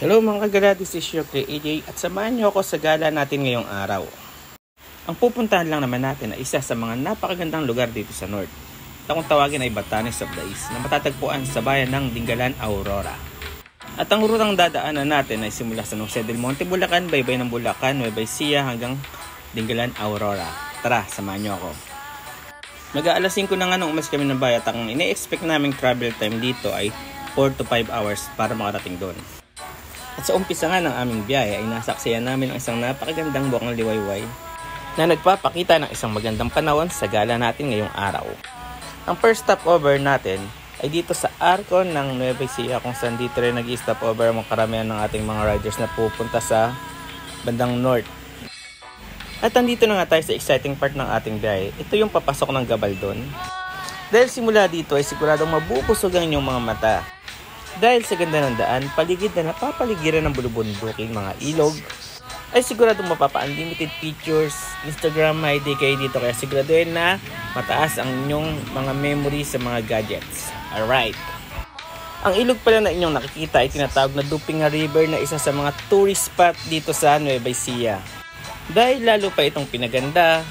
Hello mga kagala, this is your AJ at samahan niyo ako sa gala natin ngayong araw. Ang pupuntahan lang naman natin ay isa sa mga napakagandang lugar dito sa North. At kung tawagin ay Batanes of the East na matatagpuan sa bayan ng Dingalan, Aurora. At ang rutang dadaanan natin ay simula sa San Jose del Monte, Bulacan, baybay ng Bulacan, Nueva Ecija hanggang Dingalan, Aurora. Tara, samahan niyo ako. Mag-aalas 5 na nga nung umalis kami ng bayan at ang ine-expect naming travel time dito ay 4 to 5 hours para makarating doon. At sa umpisa nga ng aming biyahe ay nasaksiyan namin ang isang napakagandang bukang liwayway na nagpapakita ng isang magandang panahon sa gala natin ngayong araw. Ang first stopover natin ay dito sa Arco ng Nueva Ecija kung saan dito rin nag-stopover ang karamihan ng ating mga riders na pupunta sa bandang north. At andito na nga tayo sa exciting part ng ating biyahe. Ito yung papasok ng Gabaldon. Dahil simula dito ay siguradong mabubusog ang inyong mga mata. Dahil sa ganda ng daan, paligid na napapaligiran ng bulubunduking mga ilog, ay siguradong mapapa-unlimited pictures, Instagram ID kayo dito kaya siguraduhin na mataas ang inyong mga memories sa mga gadgets. Alright. Ang ilog pala na inyong nakikita ay tinatawag na Dupinga River na isa sa mga tourist spot dito sa Nueva Ecija. Dahil lalo pa itong pinaganda,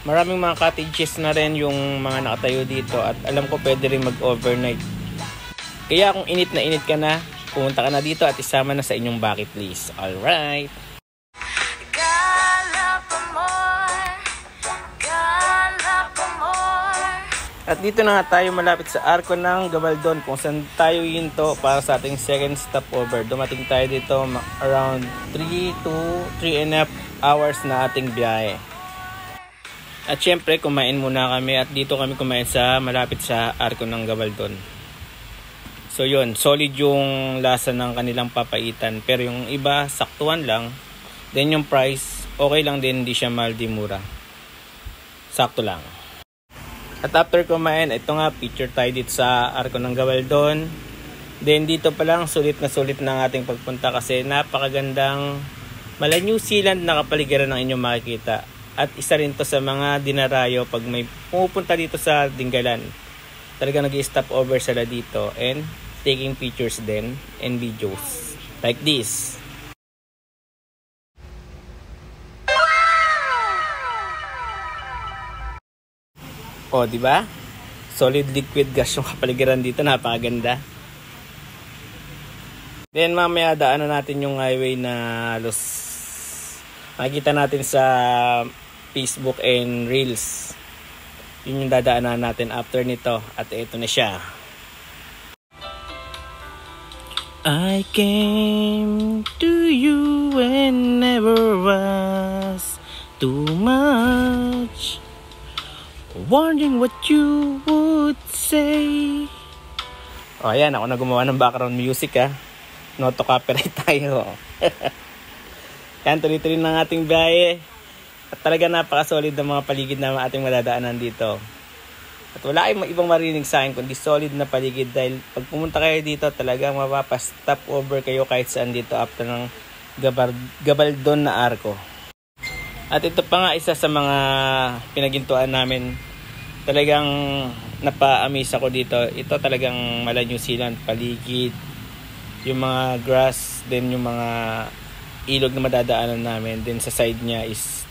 maraming mga cottages na rin yung mga nakatayo dito at alam ko pwede rin mag-overnight. Kaya kung init ka na, pumunta ka na dito at isama na sa inyong bucket list. Alright! At dito na nga tayo malapit sa Arco ng Gabaldon kung saan tayo hinto para sa ating second stopover. Dumating tayo dito around 3 to 3.5 hours na ating biyahe. At syempre kumain muna kami at dito kami kumain sa malapit sa Arco ng Gabaldon. So yun, solid yung lasa ng kanilang papaitan. Pero yung iba, saktuan lang. Then yung price, okay lang din, hindi siya mahal di mura. Sakto lang. At after kumain, ito nga, picture tayo dito sa Arco ng Gabaldon. Then dito pa lang, sulit na ating pagpunta kasi napakagandang mala New Zealand na kapaligiran ng inyong makikita. At isa rin to sa mga dinarayo pag may pupunta dito sa Dingalan. Talaga nag-stop over sila dito and taking pictures din and videos like this. O, di ba? Solid liquid gas yung kapaligiran dito, napakaganda. Then mamaya daanan natin yung highway na halos makikita natin sa Facebook and Reels. Yun yung dadaanan natin after nito at ito na siya. I came to you when never was too much, wondering what you would say. O ayan, ako na gumawa ng background music ha. No to copyright tayo. Yan, tuloy-tuloy ng ating biyahe. At talaga napaka-solid ng mga paligid na ating madadaanan dito. At wala kayong ibang marinig sa akin kundi solid na paligid dahil pag pumunta kayo dito talagang mapapa-stop over kayo kahit saan dito after ng Gabaldon na Arco. At ito pa nga isa sa mga pinagintuan namin. Talagang napa-amaze ako dito. Ito talagang mala New Zealand paligid. Yung mga grass, then yung mga ilog na madadaanan namin. Then sa side niya is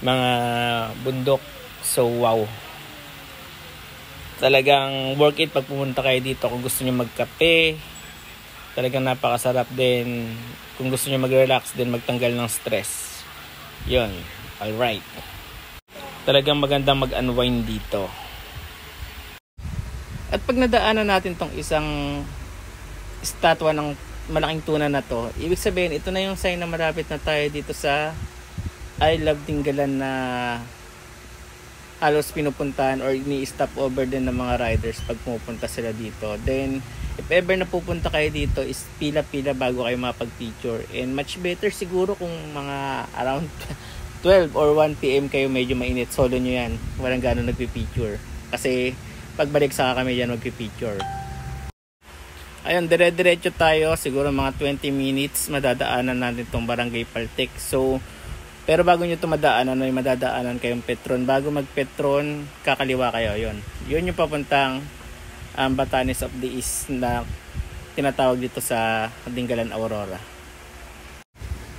mga bundok. So wow. Talagang worth it pag pumunta kayo dito kung gusto nyo magkape. Talagang napakasarap din. Kung gusto nyo mag-relax din, magtanggal ng stress. Yun. Alright. Talagang magandang mag-unwind dito. At pag nadaanan natin tong isang estatwa ng malaking tuna na to, ibig sabihin, ito na yung sign na marapit na tayo dito sa I Love Dingalan na halos pinupuntahan or ni-stop over din ng mga riders pag pumupunta sila dito. Then, if ever na pupunta kayo dito, is pila-pila bago kayo mapag-picture. And much better siguro kung mga around 12 or 1 PM kayo medyo mainit. Solo nyo yan. Walang gano'n nagpipicture. Kasi, pagbalik sa kami dyan magpipicture. Ayun, dire-diretso tayo. Siguro mga 20 minutes madadaanan natin itong Barangay Paltek. So, pero bago nyo ito madaanan, may madadaanan kayong Petron. Bago mag-Petron, kakaliwa kayo. Yun yung papuntang Batanes of the East na tinatawag dito sa Dingalan Aurora.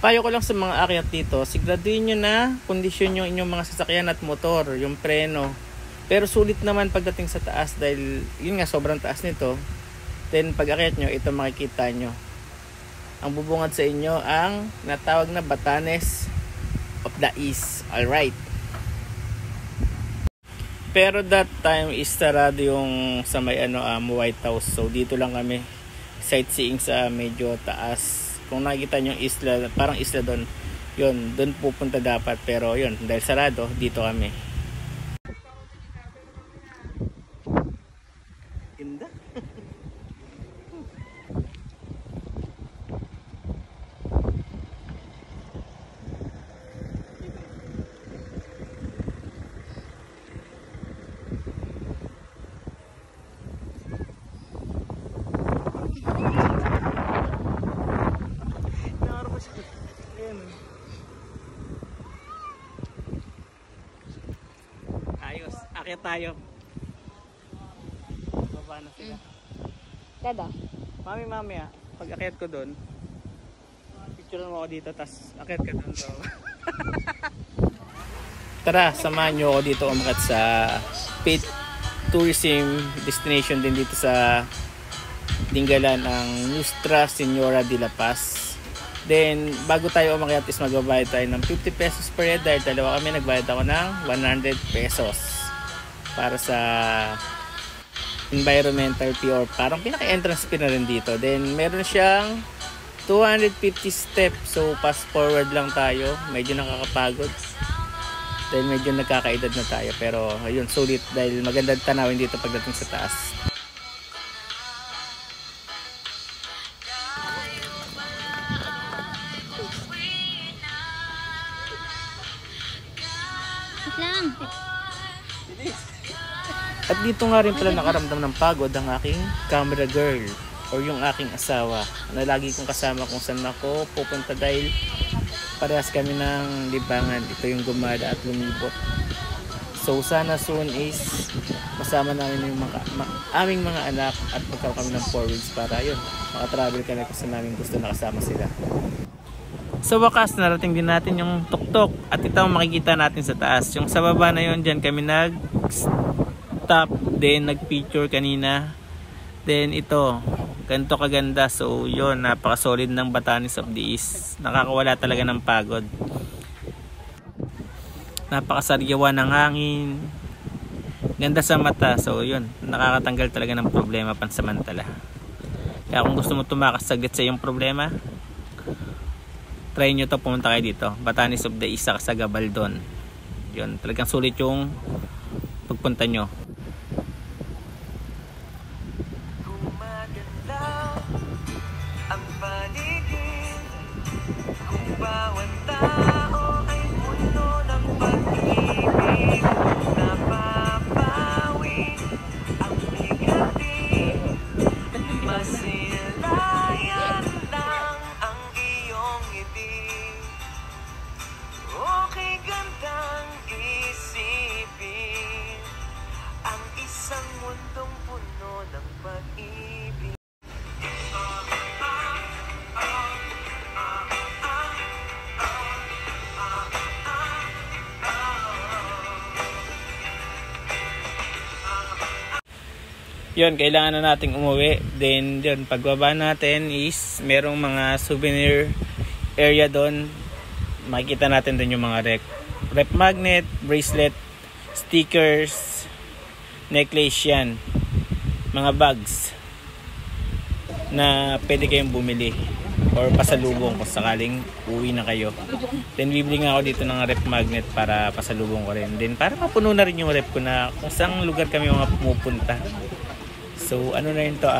Payo ko lang sa mga akyat dito, siguraduhin nyo na kondisyon yung inyong mga sasakyan at motor, yung preno. Pero sulit naman pagdating sa taas dahil yun nga sobrang taas nito. Then pag akyat nyo, ito makikita nyo. Ang bubungad sa inyo ang natawag na Batanes of the East. Alright. Pero that time is sarado yung sa may White House. So dito lang kami sightseeing sa medyo taas. Kung nakikita nyo yung isla, parang isla doon. Yun, doon pupunta dapat. Pero yun, dahil sarado, dito kami. Ganda. Ayos, akyat tayo. Baba na sila. Dada. Mami pag akyat ko doon, picture mo ako dito, tas akyat ka doon. So. Tara, samahan nyo ako dito umakyat sa Pit Tourism Destination din dito sa Dingalan, ang Nuestra Señora de la Paz. Then, bago tayo umakyat is magbabayad tayo ng 50 pesos per head dahil dalawa kami, nagbayad ako ng 100 pesos para sa environmental fee or parang pinaka-entrance fee na rin dito. Then, meron siyang 250 steps. So, fast forward lang tayo. Medyo nakakapagod. Dahil medyo nagkakaedad na tayo. Pero, ayun, sulit dahil magandang tanawin dito pagdating sa taas. Lang. At dito nga rin pala nakaramdam ng pagod ang aking camera girl or yung aking asawa na lagi kong kasama kung saan ako pupunta dahil parehas kami ng libangan. Ito yung gumala at lumibot. So sana soon is masama namin yung aming mga anak at magkaroon kami ng 4 weeks para yun, makatravel kami kung saan namin gusto na kasama sila. Sa wakas, narating din natin yung tuktok at ito ang makikita natin sa taas. Yung sa baba na yun, dyan kami nag-stop, then nag-picture kanina. Then ito, ganito kaganda. So yun, napaka-solid ng Batanes of the East. Nakakawala talaga ng pagod. Napakasaryawa ng hangin. Ganda sa mata. So yun, nakakatanggal talaga ng problema pansamantala. Kaya kung gusto mo tumakas saglit sa iyong problema, try nyo to, pumunta kayo dito. Batanes of the East sa Gabaldon. Yun, talagang sulit yung pagpunta nyo. Gumaganda ang paligid, kung bawat tao ay puno ng pag-ibig, napapawi ang negative, masilayan lang ang iyong ibig. Okay, gandang isipin ang isang mundong puno ng pag-ibig. Yun, kailangan na nating umuwi. Then yun, pagbaba natin is merong mga souvenir area doon. Makikita natin doon yung mga rep magnet, bracelet, stickers, necklace yan, mga bags na pwede kayong bumili or pasalubong kung sakaling uwi na kayo. Then bibili nga ako dito ng rep magnet para pasalubong ko rin. Then para mapuno na rin yung rep ko na kung saan lugar kami mga pumupunta. So ano na rin to,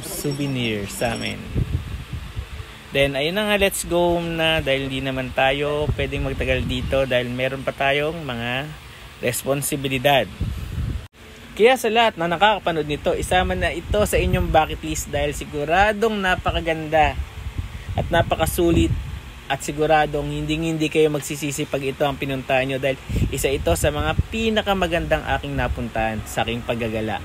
souvenir sa amin. Then ayun na nga, let's go na dahil di naman tayo pwedeng magtagal dito dahil meron pa tayong mga responsibilidad. Kaya sa lahat na nakakapanood nito, isama na ito sa inyong bucket list dahil siguradong napakaganda at napakasulit at siguradong hindi kayo magsisisi pag ito ang pinuntahan nyo dahil isa ito sa mga pinakamagandang aking napuntahan sa aking paggagala.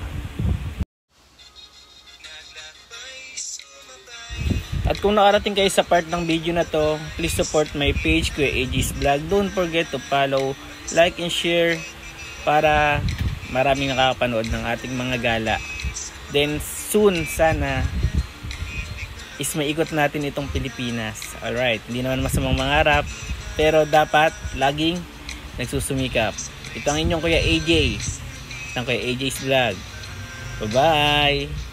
At kung nakarating kayo sa part ng video na to, please support my page, Kuya AJ's Vlog. Don't forget to follow, like, and share para maraming nakakapanood ng ating mga gala. Then soon, sana is maikot natin itong Pilipinas. Alright, hindi naman masamang mangarap, pero dapat laging nagsusumikap. Ito ang inyong Kuya AJ, ng Kuya AJ's Vlog. Bye-bye!